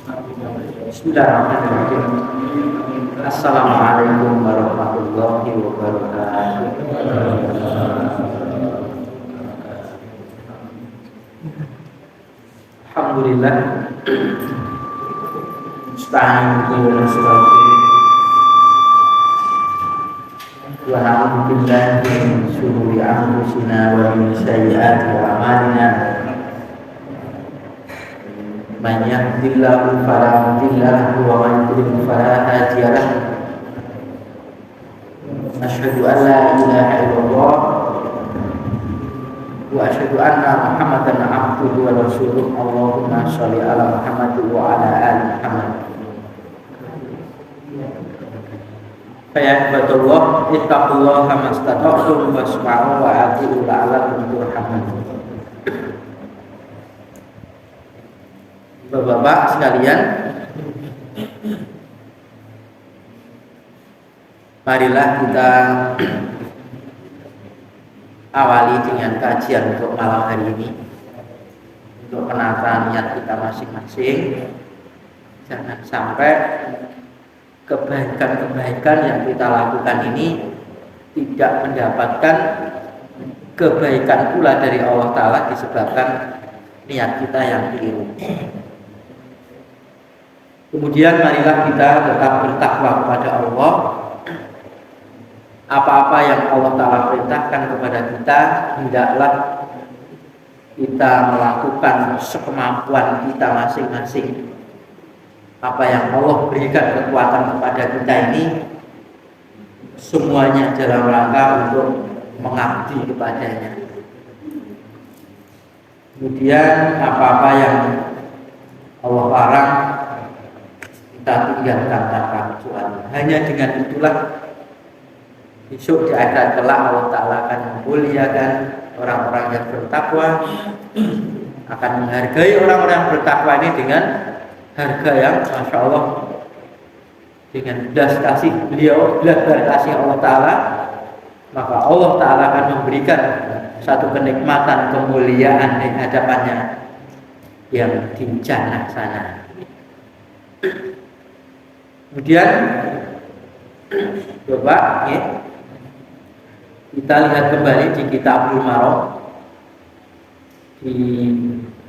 Bismillahirrahmanirrahim. Assalamualaikum warahmatullahi wabarakatuh. Alhamdulillah. Nasta'inu wa nastaghfiruh. Wa na'udzu billahi min shururi anfusina wa min sayyiati a'malina. Man yahdihillahu fala mudilla lahu wa man yudlil fala hadiya lahu. Asyhadu an la ilaha illallah wa asyhadu anna Muhammadan abduhu wa rasuluh. Allahumma shalli ala Muhammad wa ala ali Muhammad. Fa ya ibadallah ittaqullaha mastata'tum wasma'u wa ati'u la'allakum turhamun. Bapak-bapak sekalian, marilah kita awali dengan kajian untuk malam hari ini, untuk penata niat kita masing-masing. Jangan sampai kebaikan-kebaikan yang kita lakukan ini tidak mendapatkan kebaikan pula dari Allah Ta'ala disebabkan niat kita yang keliru. Kemudian marilah kita tetap bertakwa kepada Allah. Apa-apa yang Allah Ta'ala perintahkan kepada kita, hendaklah kita melakukan sekemampuan kita masing-masing. Apa yang Allah berikan kekuatan kepada kita ini, semuanya dalam rangka untuk mengabdi kepadanya. Kemudian apa-apa yang Allah larang, kita tinggalkan tanpa kecuali. Hanya dengan itulah besok di akhirat kelak Allah Ta'ala akan memuliakan orang-orang yang bertakwa, akan menghargai orang-orang yang bertakwa ini dengan harga yang Masya Allah, dengan belas kasih beliau, belas kasih Allah Ta'ala, maka Allah Ta'ala akan memberikan satu kenikmatan kemuliaan di hadapannya yang di jannah sana. Kemudian Bapak ya, kita lihat kembali di Kitabul Maram di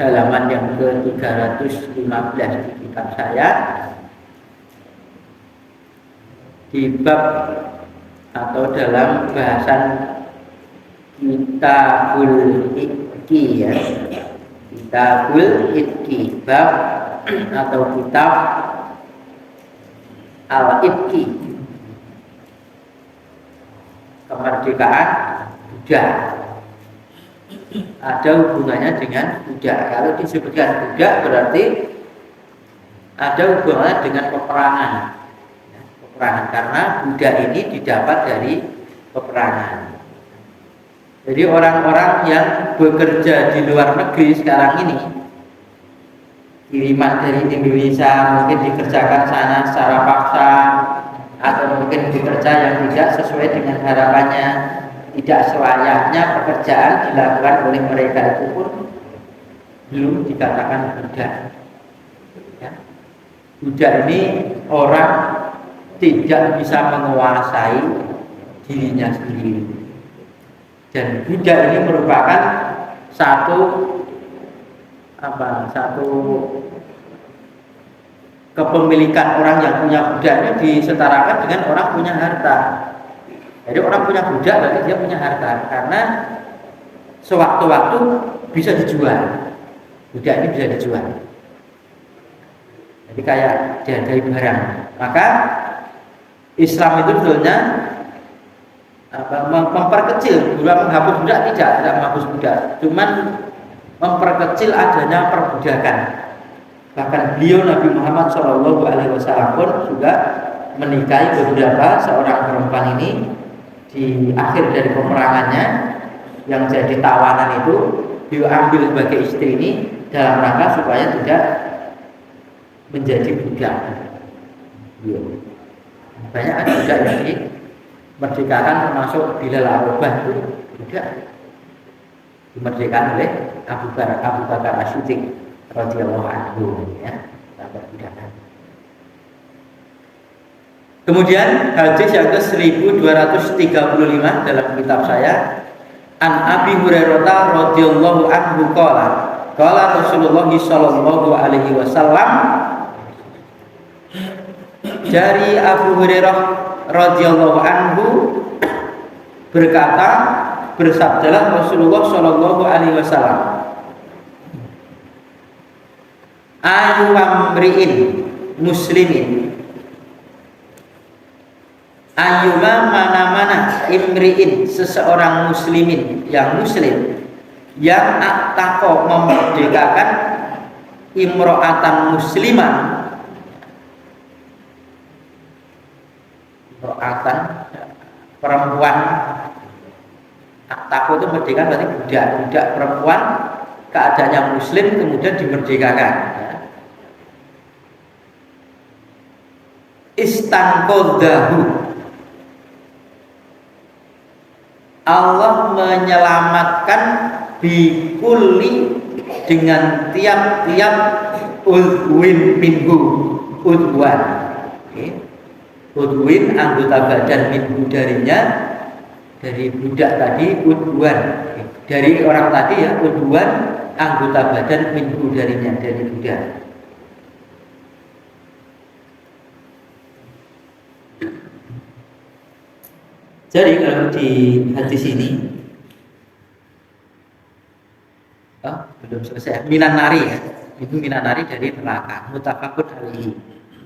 halaman yang ke-315 di kitab saya, di bab atau dalam bahasan Kitabul Itqi ya. Kitabul Itqi, bab atau kitab Al-Itqi, kemerdekaan budak. Ada hubungannya dengan budak. Kalau disebutkan budak berarti ada hubungannya dengan peperangan. Peperangan, karena budak ini didapat dari peperangan. Jadi orang-orang yang bekerja di luar negeri sekarang ini, kiriman dari Indonesia mungkin dikerjakan sana secara paksa, atau mungkin bekerja yang tidak sesuai dengan harapannya, tidak selayaknya pekerjaan dilakukan oleh mereka, itu pun belum dikatakan budak ya. Budak ini orang tidak bisa menguasai dirinya sendiri, dan budak ini merupakan satu kepemilikan. Orang yang punya budaknya disetarakan dengan orang punya harta. Jadi orang punya budak berarti dia punya harta, karena sewaktu-waktu bisa dijual. Budak ini bisa dijual. Jadi kayak dihargai barang. Maka Islam itu sebetulnya memperkecil, bukan menghapus budak, tidak menghapus budak, cuman memperkecil adanya perbudakan. Bahkan beliau Nabi Muhammad SAW pun juga menikahi beberapa seorang perempuan ini di akhir dari peperangannya, yang jadi tawanan itu beliau ambil sebagai istri ini dalam rangka supaya tidak menjadi budak. Banyak ada budak yang dimerdekakan, termasuk Bilal Ar-Rabah itu budak dimerdekakan oleh Abu Bakar As-Siddiq radhiyallahu anhu ya. kita perbudakan. Kemudian hadis yang ke 1235 dalam kitab saya, An Abi Hurairah radhiyallahu anhu qala Rasulullah sallallahu alaihi wasallam, dari Abu Hurairah radhiyallahu anhu berkata, bersabdalah Rasulullah sallallahu alaihi wasallam, ayu amri'in muslimin, ayuma mana-mana imri'in, seseorang muslimin yang muslim, yang attaqo memerdekakan imro'atan muslimah, imro'atan perempuan, attaqo itu merdeka berarti budak perempuan keadaannya muslim kemudian dimerdekakan. Istanqadhahu, Allah menyelamatkan bikulli, dengan tiap-tiap udwin minhu, udwan, udwin anggota badan, minhu darinya, dari budak tadi, udwan, dari orang tadi ya, udwan anggota badan, minhu darinya, dari budak. Jadi kalau di hadis ini belum selesai, minan nari ya, itu minan nari dari neraka, mutafaqun alaihi,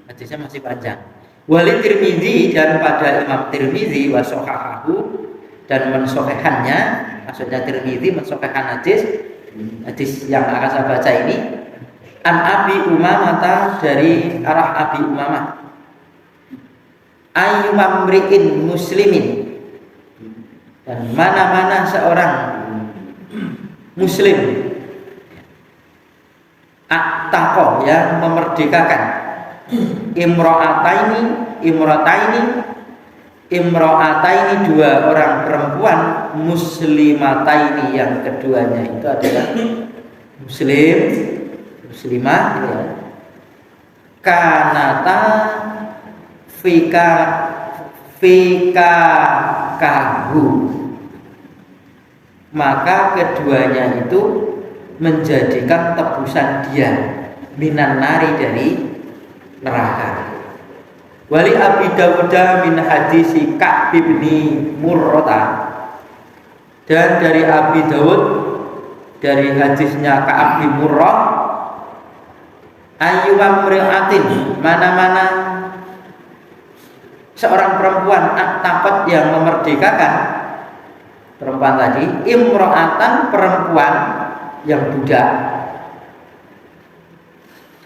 hadisnya masih panjang. Wali Tirmizi, dan pada Imam Tirmizi, wa sohahahu, dan mensohehannya, maksudnya Tirmizi mensohehan hadis yang akan saya baca ini, An Abi Umamah, dari arah Abi Umamah, ayyumamri'in muslimin, dan mana-mana seorang muslim, attaqo, yang memerdekakan, imro'ataini, dua orang perempuan, muslimataini, yang keduanya itu adalah muslimah ya. Kanata kahu, maka keduanya itu menjadikan tebusan dia, minan nari, dari neraka. Wali Abi Dawud min hadisi Ka'b bin Murrah, dan dari Abi Dawud dari hadisnya Ka'b bin Murrah, ayyumamri'atin, mana-mana seorang perempuan attaqat, yang memerdekakan, perempuan tadi, imro'atan, perempuan yang budak,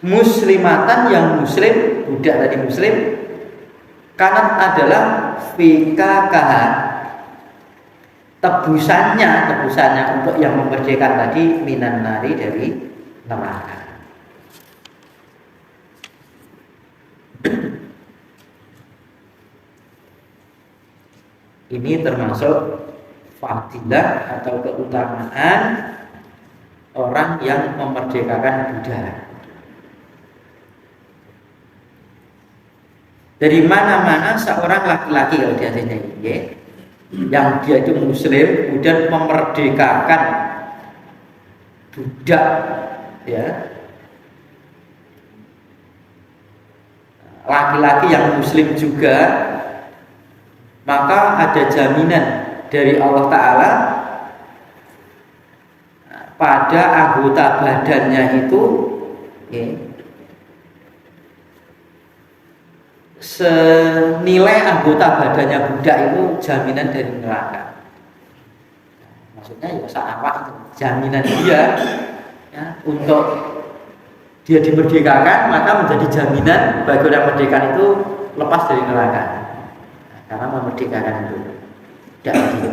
muslimatan, yang muslim, budak tadi muslim, kanat adalah fikakaha, tebusannya untuk yang memerdekakan tadi, minan nari, dari neraka. Ini termasuk fadilah atau keutamaan orang yang memerdekakan budak. Dari mana-mana seorang laki-laki, kalau di hadisnya ini, yang dia itu muslim kemudian memerdekakan budak, ya, laki-laki yang muslim juga, maka ada jaminan dari Allah Ta'ala pada anggota badannya itu, ya, senilai anggota badannya budak itu jaminan dari neraka. Maksudnya ya sa'awak itu jaminan dia, ya, untuk dia dimerdekakan, maka menjadi jaminan bagi orang merdekakan itu lepas dari neraka. Karena memerdekakan itu tidak adil.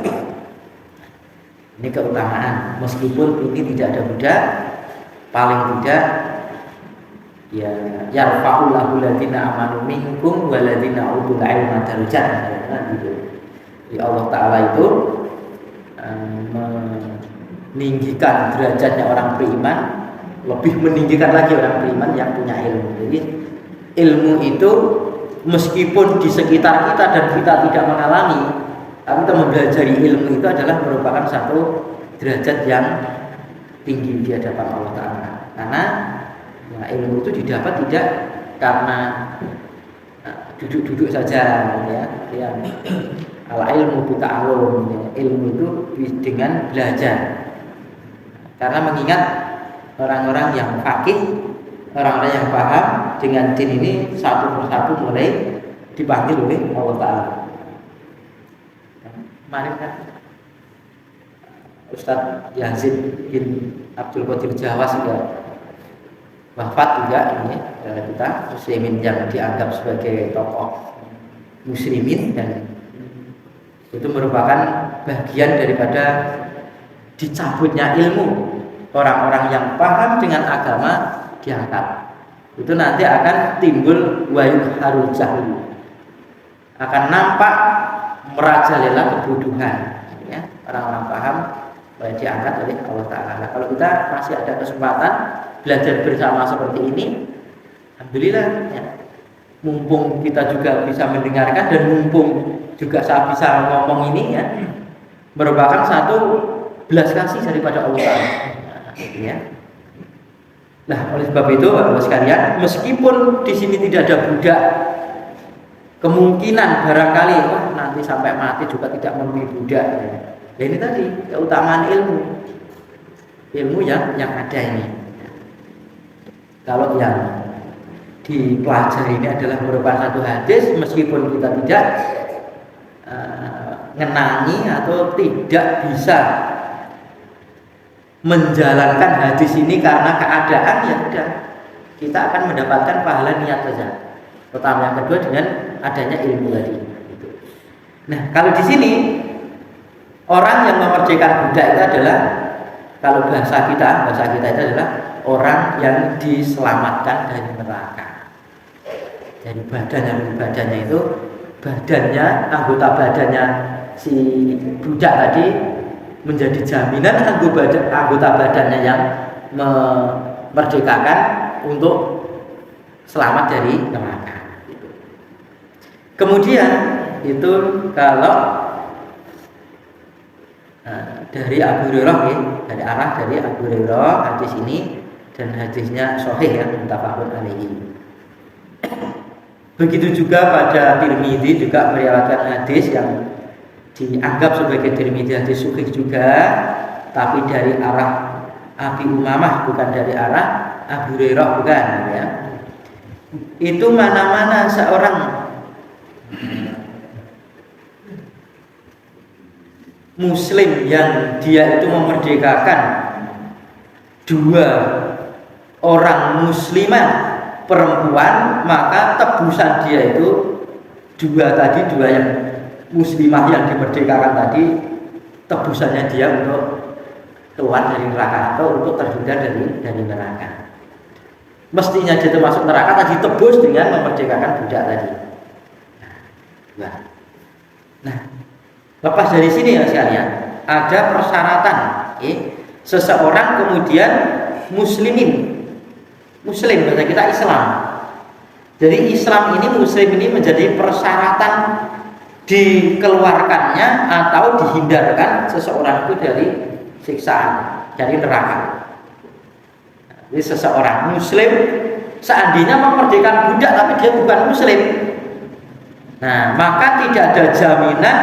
Ini keutamaan, meskipun ini tidak ada budak, paling tidak ya yarfa'ullahu alladziina amanu minkum walladziina utul ilma darajat. Gitu. Jadi Allah Ta'ala itu meninggikan derajatnya orang beriman, lebih meninggikan lagi orang beriman yang punya ilmu. Jadi ilmu itu meskipun di sekitar kita dan kita tidak mengalami, tapi kita mempelajari ilmu itu adalah merupakan satu derajat yang tinggi di hadapan Allah Ta'ala. Karena ya, ilmu itu didapat tidak karena duduk-duduk saja, ya. Al ilmu bita'allum, ya. Ilmu itu dengan belajar. Karena mengingat orang-orang yang faqih, orang-orang yang paham dengan din ini satu persatu mulai dipanggil oleh Allah Ta'ala. Kemarin kan Ustadz Yazid bin Abdul Qadir Jawas juga wafat juga ini adalah kita muslimin yang dianggap sebagai tokoh muslimin, dan itu merupakan bagian daripada dicabutnya ilmu. Orang-orang yang paham dengan agama diangkat. Itu nanti akan timbul wayuk harul jahil, akan nampak merajalela kebodohan, ya. Orang-orang paham diangkat oleh Allah Ta'ala. Nah, kalau kita masih ada kesempatan belajar bersama seperti ini, alhamdulillah, ya. Mumpung kita juga bisa mendengarkan dan mumpung juga saya bisa ngomong ini, ya, merupakan satu belas kasih daripada Allah Ta'ala, ya. Nah, oleh sebab itu Bapak sekalian, meskipun di sini tidak ada budak, kemungkinan barangkali nanti sampai mati juga tidak menemui budak, ya. Ya ini tadi keutamaan ilmu yang ada ini. Kalau yang dipelajari ini adalah merupakan satu hadis, meskipun kita tidak ngenangi atau tidak bisa menjalankan hadis ini karena keadaan, ya udah, kita akan mendapatkan pahala niat saja. Pertama, yang kedua dengan adanya ilmu tadi. Nah, kalau di sini orang yang memerdekakan budak itu adalah, kalau bahasa kita itu adalah orang yang diselamatkan dari neraka. Dari badannya itu, anggota badannya si budak tadi menjadi jaminan anggota badannya yang memerdekakan untuk selamat dari neraka. Kemudian itu kalau dari Abu Hurairah, ya, dari Abu Hurairah hadis ini, dan hadisnya sahih, ya, muttafaqun alaihi. Begitu juga pada Tirmidzi juga meriwayatkan hadis yang dianggap sebagai Tirmidzi hadis sahih juga, tapi dari arah Abi Umamah, bukan dari arah Abu Hurairah, bukan, ya. Itu mana-mana seorang Muslim yang dia itu memerdekakan dua orang muslimah perempuan, maka tebusan dia itu dua yang muslimah yang dimerdekakan tadi, tebusannya dia untuk keluar dari neraka atau untuk terhindar dari neraka. Mestinya dia termasuk neraka, tadi tebus dengan memerdekakan budak tadi. Nah, lepas dari sini, ya sekalian, ada persyaratan, ya. Seseorang kemudian muslim, bahasa kita Islam. Jadi Islam ini, muslim ini menjadi persyaratan dikeluarkannya atau dihindarkan seseorang itu dari siksaan, dari neraka. Jadi seseorang muslim seandainya memerdekakan budak tapi dia bukan muslim, nah maka tidak ada jaminan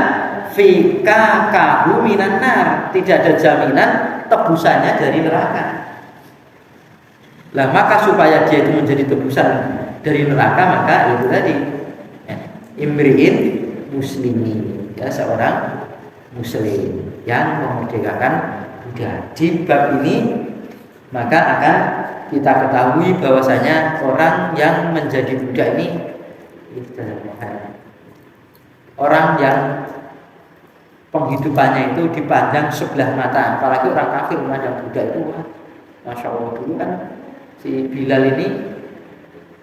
fika kahu minan nar, tidak ada jaminan tebusannya dari neraka. Lah maka supaya dia itu menjadi tebusan dari neraka, maka itu tadi, ya, imri'in muslimi, ya, seorang muslim yang memerdekakan budak. Di bab ini maka akan kita ketahui bahwasanya orang yang menjadi budak ini orang yang penghidupannya itu dipandang sebelah mata. Apalagi orang kafir memandang budak itu, masya Allah, dulu kan si Bilal ini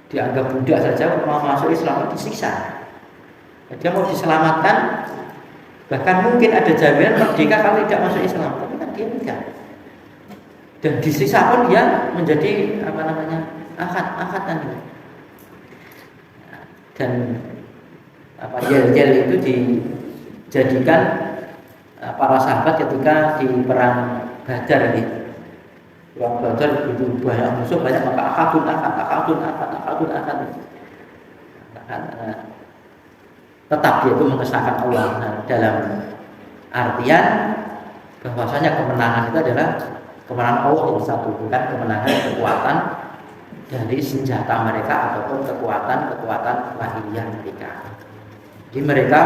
dianggap budak saja, mau masuk Islam disiksa. Dia mau diselamatkan, bahkan mungkin ada jaminan merdeka kalau tidak masuk Islam, tapi kan dia tidak. dan disiksa pun dia menjadi akad-akadan. Dan yel-yel itu dijadikan para sahabat ketika di perang Badar ini. Perang Badar begitu banyak musuh, banyak, maka akad. Tetap dia itu mengesahkan Allah. Nah, dalam artian bahwasanya kemenangan itu adalah kemenangan Allah yang satu, bukan kemenangan kekuatan dari senjata mereka ataupun kekuatan lahiriah mereka. Jadi mereka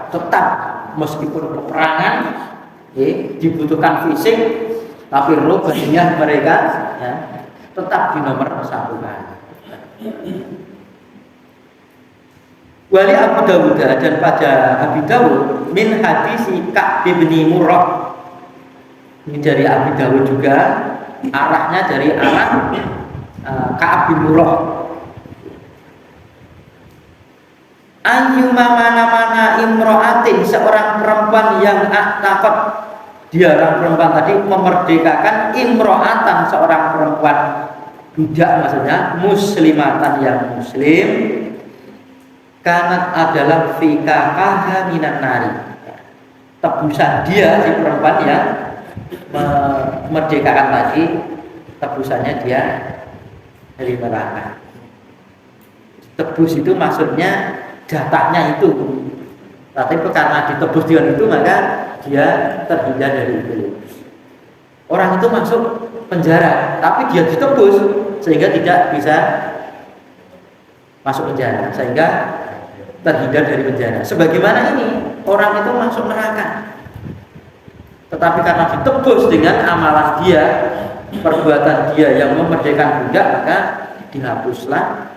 tetap meskipun peperangan dibutuhkan fisik, tapi roh batinnya mereka tetap di nomor satu. Wali Abu Dawud, dan pada Abu Dawud min hadis Ka'b bin Murrah, ini dari Abu Dawud juga, arahnya dari arah Ka'b bin Murrah. Ayyuma mana imro'atin, seorang perempuan yang takut, dia orang perempuan tadi memerdekakan imro'atan, seorang perempuan budak, maksudnya muslimatan yang muslim, kanat adalah fikakaha minan nari, tebusan dia, si perempuan yang memerdekakan tadi, tebusannya dia dari neraka. Tebus itu maksudnya jatahnya itu, tapi karena ditebus dengan itu maka dia terhindar dari itu. Orang itu masuk penjara, tapi dia ditebus sehingga tidak bisa masuk penjara, sehingga terhindar dari penjara. Sebagaimana ini, orang itu masuk neraka, tetapi karena ditebus dengan amalan dia, perbuatan dia yang memerdekakan budak, maka dihapuslah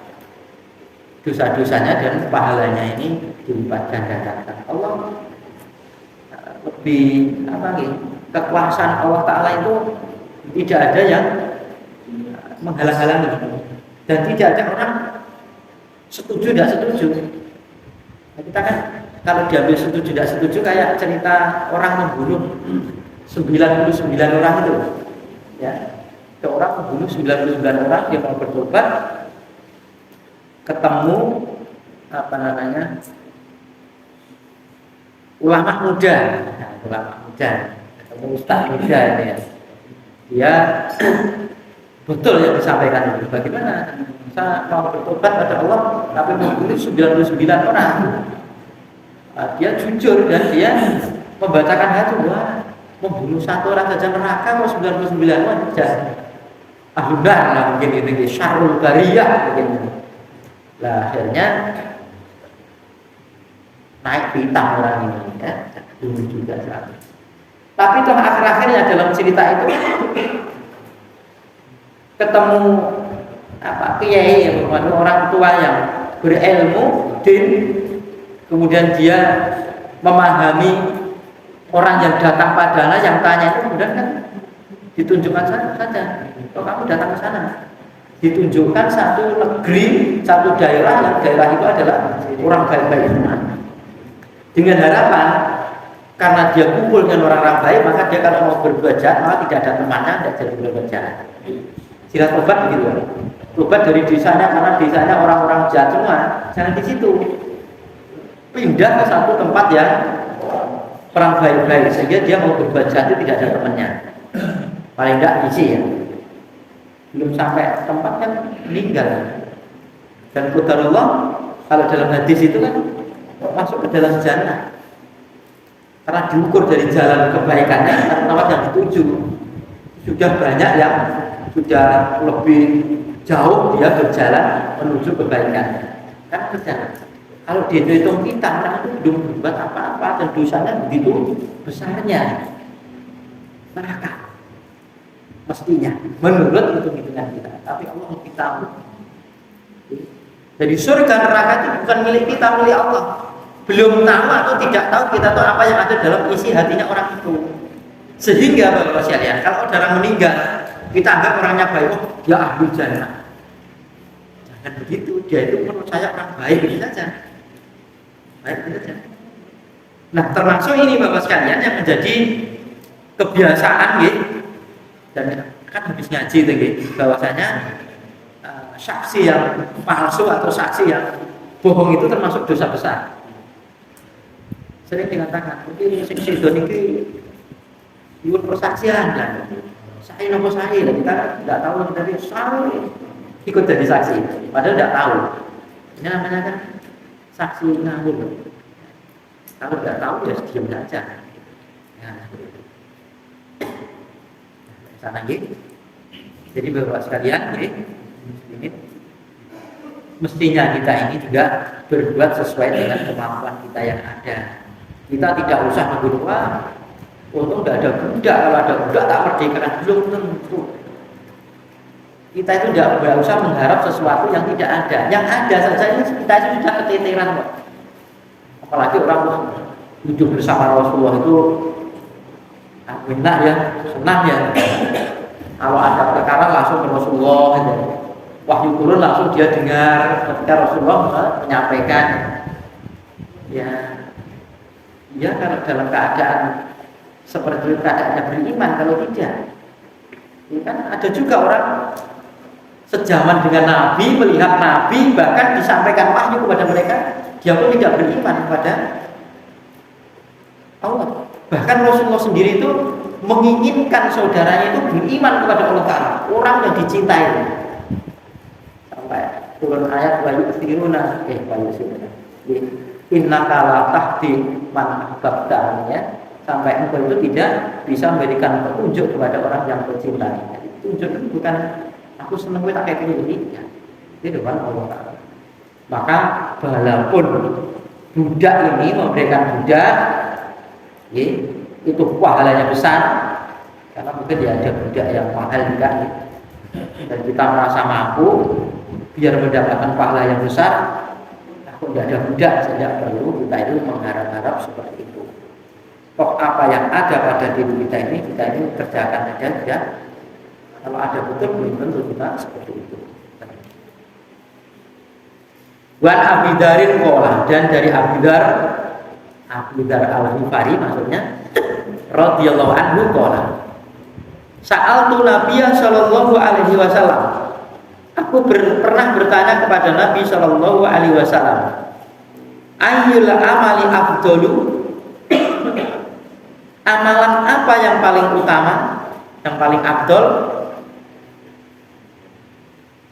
dosa-dosanya dan pahalanya ini dilipat gandakan. Allah lebih kekuasaan Allah Ta'ala itu tidak ada yang menghalang-halangi, dan tidak ada orang setuju tidak setuju. Nah, kita kan kalau diambil setuju tidak setuju kayak cerita orang membunuh 99 orang itu, ya, orang membunuh 99 orang, dia mau bertobat, ketemu ulama muda, ketemu ustaz muda ini ya. Dia betul yang disampaikan itu. Bagaimana saya mau bertobat pada Allah tapi membunuh 99 orang? Dia jujur dan dia membacakan hati, wah, membunuh satu orang saja neraka, mau 99 orang saja. Ahlunar lah mungkin ini syarrul bariyah mungkin. Lah akhirnya naik bintang orang ini, ya, dulu juga saat. Tapi toh akhir-akhirnya dalam cerita itu ketemu kiai yang orang tua yang berilmu din, kemudian dia memahami orang yang datang padanya, yang tanya itu kemudian kan ditunjukkan saja, oh kamu datang ke sana, ditunjukkan satu negeri, satu daerah, yang daerah itu adalah orang baik-baik semua, dengan harapan karena dia kumpul dengan orang-orang baik, maka dia kalau mau berbuat jahat, maka tidak ada temannya, tidak jadi berbuat jahat. Sila tobat begitu, tobat dari desanya, karena desanya orang-orang jahat semua, jangan di situ, pindah ke satu tempat yang orang baik-baik, sehingga dia mau berbuat jahat itu tidak ada temannya, paling tidak isi ya. Belum sampai tempat kan meninggal. Dan qadarullah kalau dalam hadis itu kan masuk ke dalam jannah, karena diukur dari jalan kebaikannya tempat yang dituju. Sudah banyak yang sudah lebih jauh dia berjalan menuju kebaikan, kan berjalan. Kalau dihitung kita, orang itu belum berbuat apa-apa dan dosanya begitu besarnya, neraka mestinya menurut hitung-hitungan kita. Tapi Allah lebih tahu. Jadi surga neraka itu bukan milik kita, milik Allah. Belum tahu atau tidak tahu kita tahu apa yang ada dalam isi hatinya orang itu. Sehingga Bapak sekalian, kalau orang meninggal, kita anggap orangnya baik, oh dia ahli jannah. Jangan begitu, dia itu menurut saya orang baik itu saja. Baik itu saja. Nah, termasuk ini Bapak sekalian yang menjadi kebiasaan gitu. Dan kan habis ngaji tadi bahwasanya saksi yang palsu atau saksi yang bohong itu termasuk dosa besar. Sering dikatakan, mungkin sing sidon iki nyuwun persaksian lah. Saya nopo saya lah, kita tidak tahu dari saya ikut jadi saksi, padahal tidak tahu. Ini namanya kan saksi ngawur. Kalau tidak tahu ya diam saja. Nah, sana gitu. Jadi bapak sekalian, ini mestinya kita ini juga berbuat sesuai dengan kemampuan kita yang ada. Kita tidak usah menunggu, untung tidak ada budak, kalau ada budak tak merdekakan, belum tentu. Kita itu tidak usah mengharap sesuatu yang tidak ada. Yang ada saja ini kita itu sudah keteteran kok. Apalagi orang hidup bersama Rasulullah itu enak ya, senang ya. Kalau ada perkara langsung ke Rasulullah gitu. Wahyu turun langsung dia dengar ketika Rasulullah menyampaikan. Ya kalau dalam keadaan seperti keadaannya beriman, kalau tidak ya kan ada juga orang sejaman dengan Nabi, melihat Nabi, bahkan disampaikan wahyu kepada mereka, dia pun tidak beriman kepada Allah. Bahkan Rasulullah sendiri itu menginginkan saudaranya itu beriman kepada Allah Ta'ala, orang yang dicintai. Sampai turun ayat wa yusiruna innaka la tahdi man ahbabta, ya. Sampai engkau itu tidak bisa memberikan petunjuk kepada orang yang kau cintai. Petunjuk itu bukan aku seneng tak kayak gini, ya. Itu kan Allah Ta'ala. Maka walaupun budak ini memberikan budak, ya, itu pahalanya besar, karena mungkin ya ada budak yang mahal juga, ya. Dan kita merasa mampu biar mendapatkan pahala yang besar. Aku tidak ada budak, tidak perlu kita itu mengharap-harap seperti itu. Kok apa yang ada pada diri kita ini kerjakan saja, ya. Kalau ada betul belum tentu kita seperti itu. Wan Abi Darin qala, dan dari Abu Dar Al-Ghifari maksudnya radhiyallahu anhu qala, sa'altu Nabiya sallallahu alaihi wasallam, aku pernah bertanya kepada Nabi sallallahu alaihi wasallam, ayyul amali afdalu, amalan apa yang paling utama, yang paling afdal?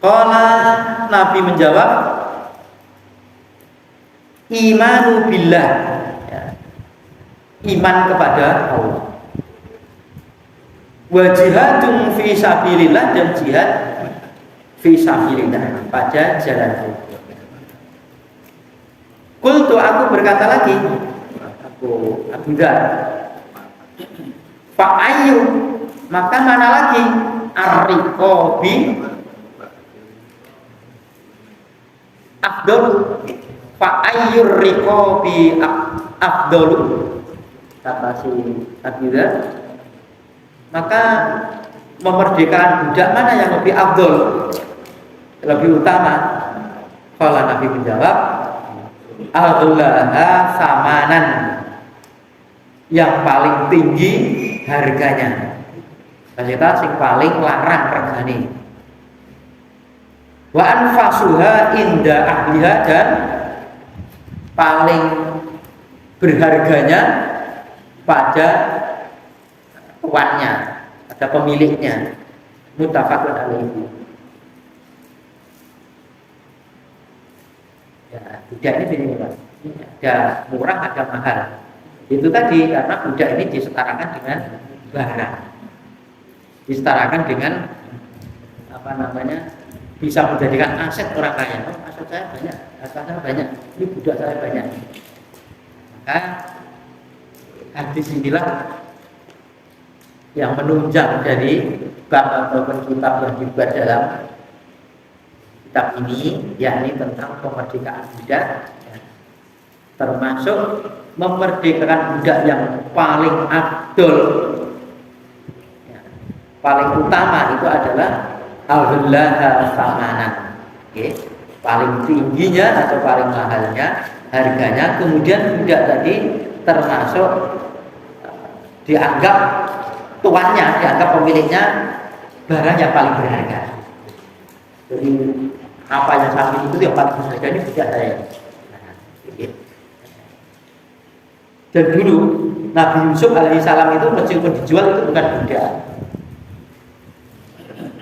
Qala, Nabi menjawab, imanu billah, ya. Iman kepada Allah, wa jihadun fi sabilillah, dan jihad fi sabilillah, pada jalan Allah. Qultu, aku berkata lagi, aku Abu Dzar, fa ayyu, maka mana lagi, ar-riqabi afdal, fa ayyur riqabi afdalu, kata si Abu Dzar, maka memerdekakan budak mana yang lebih afdal, lebih utama? Kalau Nabi menjawab, aghlaha samanan, yang paling tinggi harganya, maksudnya yang paling larang regane. Wa anfasuha inda ahliha, dan paling berharganya pada tuannya, pada pemiliknya. Muttafaqun alaihi. Ya, budak ini begini, Pak. Ada murah, ada mahal. Itu tadi karena budak ini disetarakan dengan barang, disetarakan dengan apa namanya, bisa menjadikan aset orang kaya. Oh, aset saya banyak, aset saya banyak, ini budak saya banyak. Maka hadis inilah yang menunjang dari bab ataupun kitab yang dibuat dalam kitab ini, yakni tentang kemerdekaan budak, ya. Termasuk memerdekakan budak yang paling afdol, ya. Paling utama itu adalah aghlaha samanan, okay. Paling tingginya atau paling mahalnya harganya. Kemudian budak tadi termasuk dianggap tuannya, dianggap pemiliknya barang yang paling berharga. Jadi apa yang saya miliki itu yang paling berharga ini budak saya. Dan dulu Nabi Yusuf alaihissalam itu meskipun dijual itu bukan budak.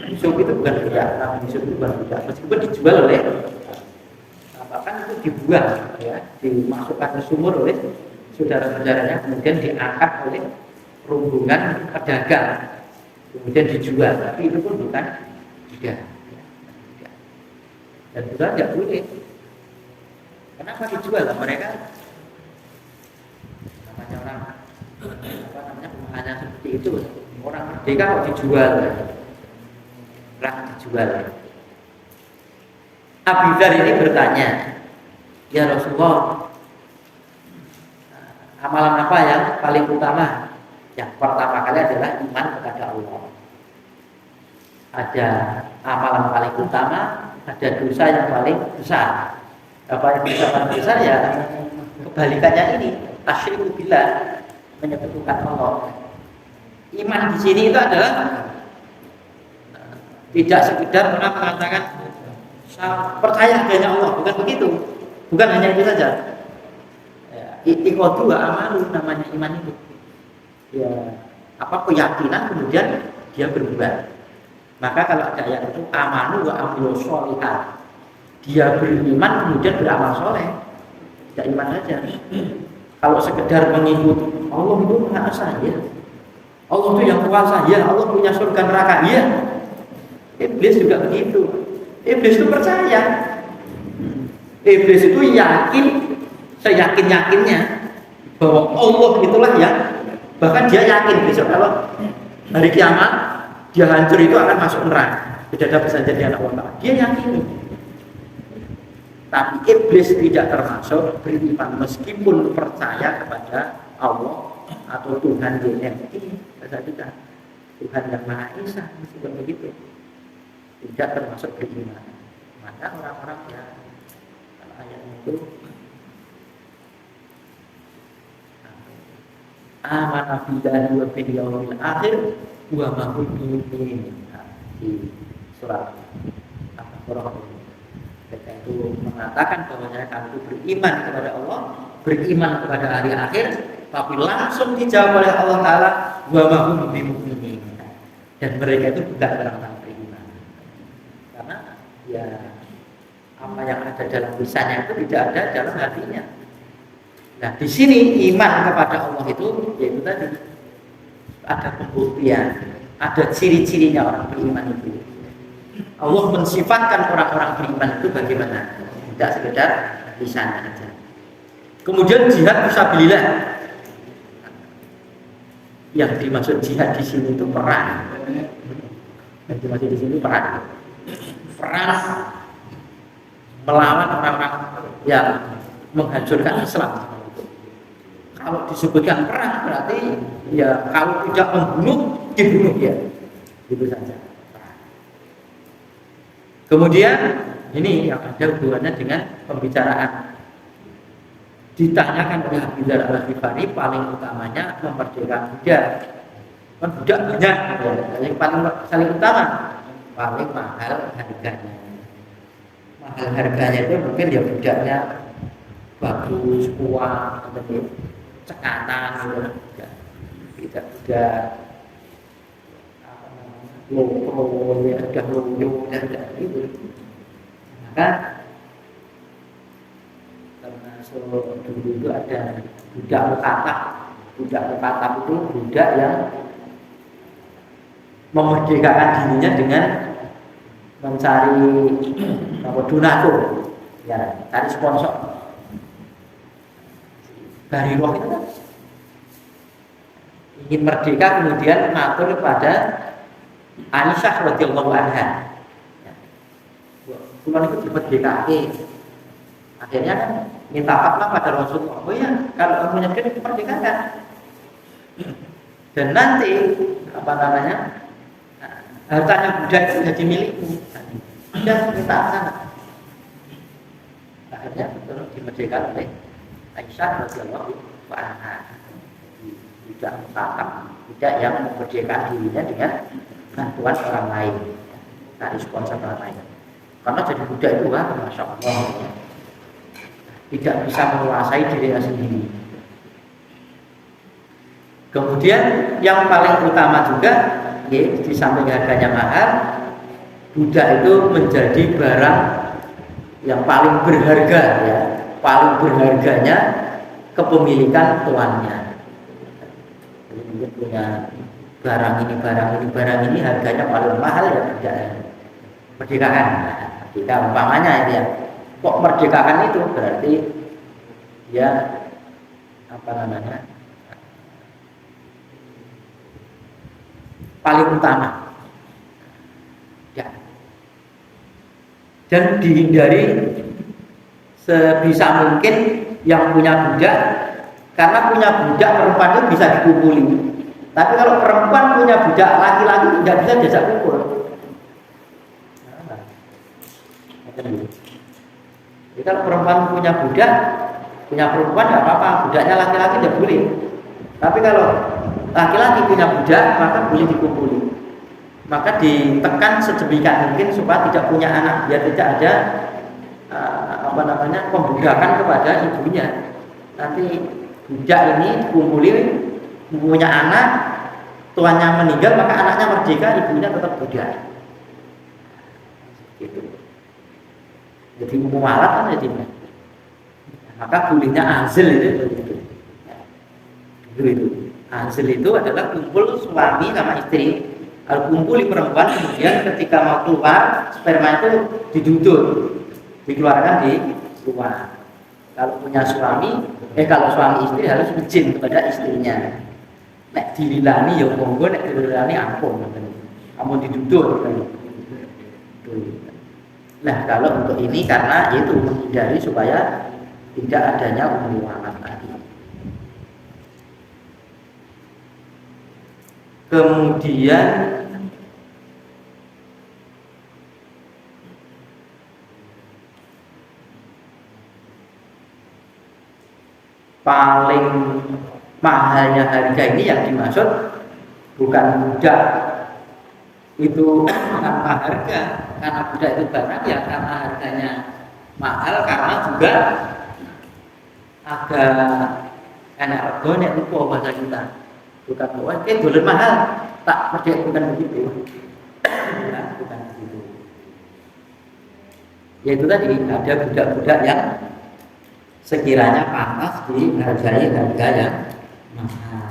Yusuf itu bukan budak, Nabi Yusuf itu bukan budak. Meskipun dijual oleh bahkan itu dibuang, ya, dimasukkan ke sumur oleh saudara-saudaranya, kemudian diangkat oleh rombongan pedagang, kemudian dijual. Tapi itu pun bukan budak. Dan budak tidak boleh. Kenapa dijual? Mereka namanya orang apa namanya pemahamannya seperti itu, orang merdeka kok dijual, dijual. Abu Dzar ini bertanya, ya Rasulullah, amalan apa yang paling utama? Yang pertama kali adalah iman kepada Allah. Ada amalan paling utama, ada dosa yang paling besar. Apa yang dosa paling besar ya kebalikannya ini, asyriku billah, menyekutukan Allah. Iman di sini itu adalah tidak sekedar orang mengatakan percaya adanya Allah, bukan begitu, bukan hanya itu saja. Iqadu wa amalu namanya iman itu. Ya, apa keyakinan kemudian dia berubah. Maka kalau ada ayat itu amanu wa amilu sholihat, dia beriman kemudian beramal soleh, tidak iman saja. Kalau sekedar mengikuti Allah itu maha esa, ya. Allah itu yang kuasa, ya. Allah punya surga neraka, ya. Iblis juga begitu. Iblis itu percaya. Iblis itu yakin, seyakin-yakinnya bahwa Allah itulah yang, bahkan dia yakin besok kalau hari kiamat dia hancur itu akan masuk neraka, tidak ada bisa jadi anak Allah. Dia yakin. Tapi iblis tidak termasuk beriman meskipun percaya kepada Allah atau Tuhan yang ini, Tuhan yang Maha Esa, meskipun begitu tidak termasuk beriman. Maka orang-orang yang kalau ayat itu amana billahi wa bil yaumil akhir wa ma hum bimu'minin, di surat Al-Baqarah. Mereka itu mengatakan bahwasanya kami itu beriman kepada Allah, beriman kepada hari akhir, tapi langsung dijawab oleh Allah Ta'ala wa ma hum bimu'minin, dan mereka itu bukan orang-orang beriman. Karena ya apa yang ada dalam lisannya itu tidak ada dalam hatinya. Nah, di sini iman kepada Allah itu yaitu tadi ada pembuktian, ada ciri-cirinya orang beriman itu. Allah mensifatkan orang-orang beriman itu bagaimana? Tidak sekedar lisannya saja. Kemudian jihad fisabilillah. Yang dimaksud jihad di sini itu perang. Yang dimaksud di sini perang. Perang melawan orang-orang yang menghancurkan Islam. Kalau disebutkan perang berarti ya kalau tidak membunuh, dibunuh ya, gitu saja. Kemudian ini yang ada hubungannya dengan pembicaraan. Ditanyakan oleh Abu Dzar Al-Ghifari, paling utamanya memerdekakan budak. Kan budak banyak, yang paling utama, paling mahal harganya. Mahal harganya itu mungkin ya budaknya bagus, kuat, atau cekatan, tidak loyo, ya sudah loyo dan itu. Maka termasuk dulu itu ada budak mukatab. Budak mukatab itu budak yang memerdekakan dirinya dengan mencari donatur, ya, cari sponsor. Dari roh itu kan ingin merdeka, kemudian matur kepada Aisyah radhiyallahu anha. Kulon itu dimerdekake. Akhirnya kan minta fatwa pada Rasulullah. Oh ya, kalau kamu nyekir dimerdekakan. Dan nanti apa namanya? Hartanya budak itu jadi milikmu. Sudah minta sana. Akhirnya betul dimerdekakan oleh Aisyah radhiyallahu anha. Tidak mutakab, tidak yang memerdekakan dirinya dengan bantuan orang lain, cari sponsor orang lain. Karena jadi budak itu kan, masya Allah, tidak bisa menguasai dirinya sendiri. Kemudian yang paling utama juga, ya, di samping harganya mahal, budak itu menjadi barang yang paling berharga, ya, paling berharganya kepemilikan tuannya. Jadi dia punya barang ini harganya paling mahal, ya budak. Merdekakan, jika umpamanya itu ya, kok merdekakan itu berarti ya apa namanya, paling utama ya. Dan dihindari sebisa mungkin yang punya budak, karena punya budak perempuan itu bisa dikumpuli, tapi kalau perempuan punya budak laki-laki tidak bisa diajak kumpul. Jadi kalau perempuan punya budak, punya perempuan tidak apa-apa, budaknya laki-laki tidak boleh. Tapi kalau laki-laki punya budak, maka boleh dikumpuli. Maka ditekan sedemikian mungkin supaya tidak punya anak, biar tidak ada pembudakan kepada ibunya. Nanti budak ini dikumpuli, punya anak, tuannya meninggal, maka anaknya merdeka, ibunya tetap budak. Gitu. Jadi muamalah kan jadinya. Maka bolehnya azil itu. Azil itu adalah kumpul suami sama istri. Kalau kumpul di perempuan, kemudian ketika mau keluar, sperma itu diduduk, dikeluarkan di luar. Kalau punya suami, kalau suami istri harus izin kepada istrinya. Nek dililani ya monggo, nek dililani ampun. Kamu diduduk. Nah, kalau untuk ini karena itu menghindari supaya tidak adanya umuman tadi. Kemudian paling mahalnya harga ini yang dimaksud bukan budak itu karena harga, karena budak itu barang ya karena harganya mahal, karena juga ada enak rego nek lupa bahasa kita, bukan bahwa dolar mahal tak merdeka, bukan begitu. Bukan begitu. Yaitu tadi ada budak-budak yang sekiranya pantas dihargai harga yang mahal.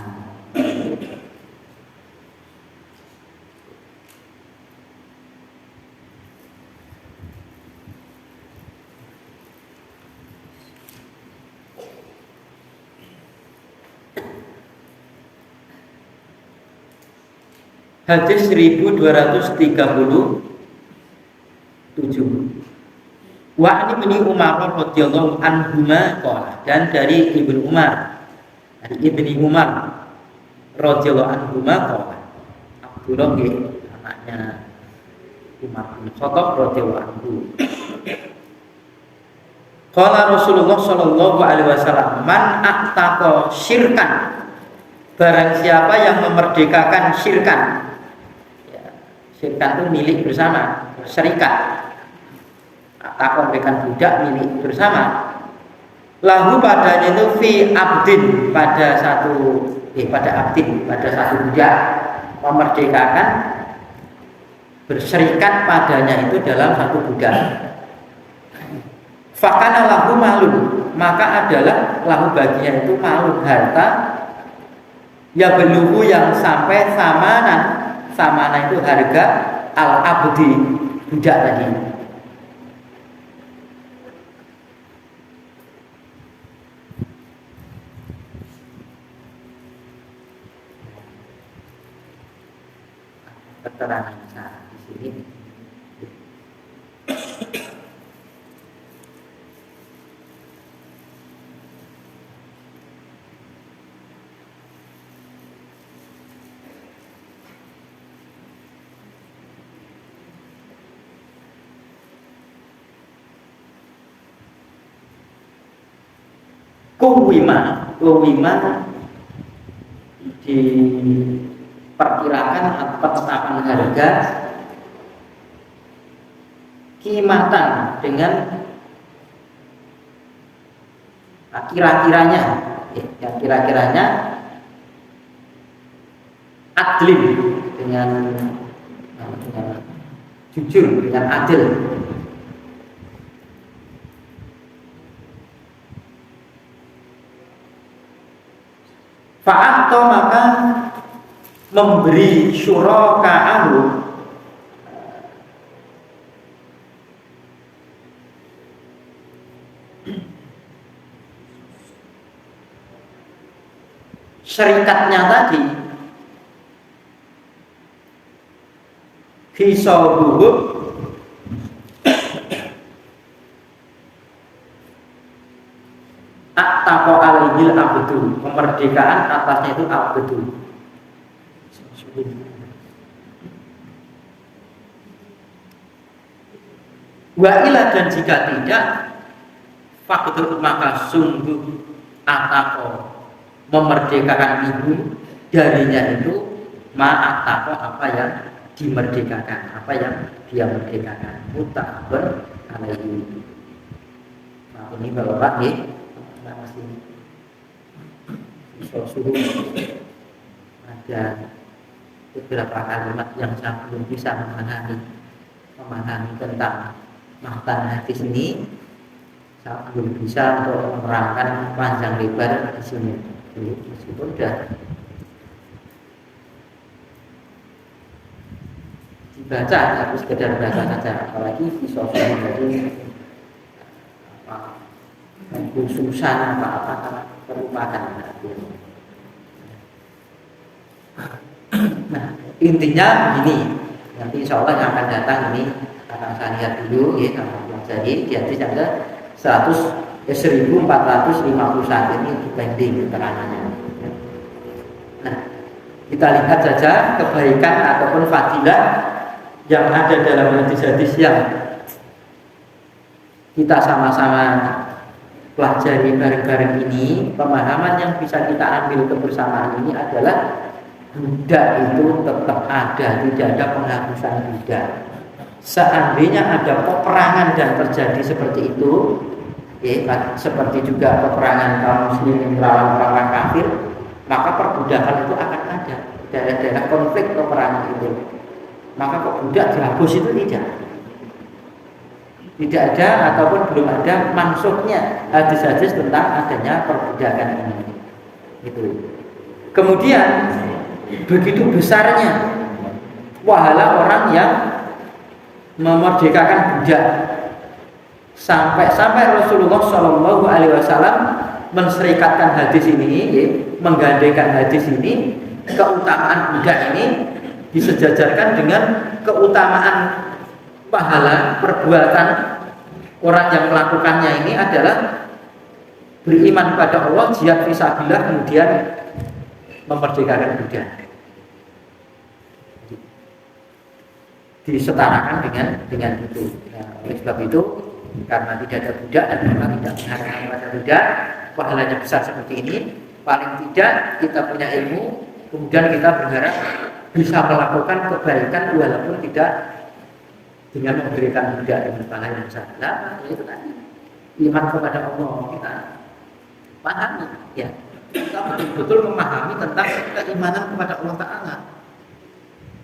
Hadis 1237. Wa an Ibnu Umar radhiyallahu anhuma qala, dan dari Ibnu Umar, radhiyallahu anhuma qala, Abdullah anaknya Umar bin Khattab radhiyallahu anhu. Qala Rasulullah sallallahu alaihi wasallam, man a'taqa syirkan, barang siapa yang memerdekakan syirkan. Syirkan itu milik bersama, berserikat. Takon dengan budak milik bersama. Lahu padanya itu fi abdin, pada satu budak, memerdekakan, berserikat padanya itu dalam satu budak. Fakana lahu malun, maka adalah lahu baginya itu malun, harta, ya beluhu yang sampai samana itu harga al-abdi, budak tadi. Keterangan di sini. Kuwima perkirakan atau penetapan harga kimatan dengan kira-kiranya, ya kira-kiranya adlin dengan jujur, dengan adil. Fa'atto maka memberi syuraka'ahu syarikatnya tadi fisabuhu at-taqo alaihil abdu, kemerdekaan atasnya itu abdu. Wa ila, dan jika tidak faktur maka sungguh ataqo, memerdekakan ibu darinya itu ma'ataqo, apa yang dimerdekakan, apa yang dia merdekakan. Muttafaqun alaihi. Nah, ini Bapak nih masih suhu ada beberapa kalimat yang saya belum bisa memahami tentang matan hadis ini. Saya belum bisa untuk menerangkan panjang lebar di sini. Meskipun sudah dibaca, tapi sekedar baca saja. Apalagi filosofi dari khususan apa merupakan. Nah, intinya begini. Nanti insya Allah yang akan datang ini akan saya lihat dulu ya, jadi di hadis ada 1451 ini dibanding keterangannya. Nah, kita lihat saja kebaikan ataupun fadilah yang ada dalam hadis-hadis yang kita sama-sama pelajari bareng-bareng ini. Pemahaman yang bisa kita ambil kebersamaan ini adalah budak itu tetap ada, tidak ada penghapusan budak. Seandainya ada peperangan dan terjadi seperti itu, seperti juga peperangan kaum muslimin melawan orang kafir, maka perbudakan itu akan ada daerah-daerah konflik peperangan itu. Maka kok budak dihapus itu tidak ada ataupun belum ada maksudnya hadis-hadis tentang adanya perbudakan ini. Itu. Kemudian begitu besarnya pahala orang yang memerdekakan budak, sampai Rasulullah Shallallahu Alaihi Wasallam menserikatkan hadis ini, menggandengkan hadis ini, keutamaan budak ini disejajarkan dengan keutamaan pahala perbuatan orang yang melakukannya ini adalah beriman pada Allah, jihad fisabilillah, kemudian memerdekakan budak. Disetarakan dengan itu. Nah, oleh sebab itu, karena tidak ada budak dan memang tidak mengharapkan pada budak, pahalanya besar seperti ini. Paling tidak kita punya ilmu, kemudian kita berharap bisa melakukan kebaikan walaupun tidak dengan memberikan budak dengan pahala yang besar. Nah, itu tadi iman kepada Allah kita pahami, ya. Kita betul-betul memahami tentang keimanan kepada Allah Ta'ala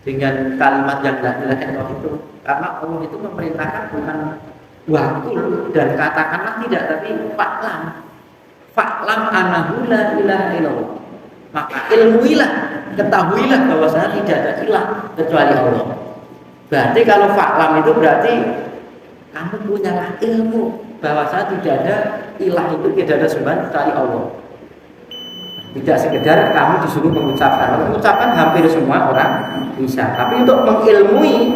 dengan kalimat yang la ilaha illallah itu, karena Allah itu memerintahkan bukan wakul dan katakanlah tidak, tapi fa'lam annahu la ilaha illallah, maka ilmuilah, ketahuilah bahwasanya tidak ada ilah kecuali Allah. Berarti kalau fa'lam itu berarti kamu punyalah ilmu bahwasanya tidak ada ilah itu, tidak ada sembahan kecuali Allah. Tidak sekedar kamu disuruh mengucapkan hampir semua orang bisa, tapi untuk mengilmui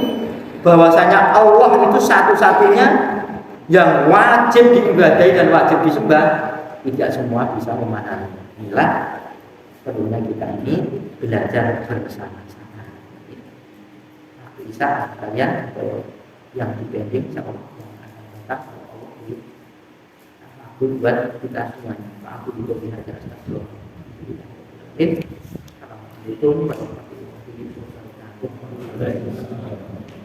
bahwasanya Allah itu satu-satunya yang wajib diibadahi dan wajib disembah, tidak semua bisa memahami. Inilah perlunya kita ini belajar bersama-sama. Bisa kalian yang dipending sama Allah, aku buat kita semuanya. Aku juga belajar astagfirullah. Assalamualaikum warahmatullahi wabarakatuh. Waalaikumsalam.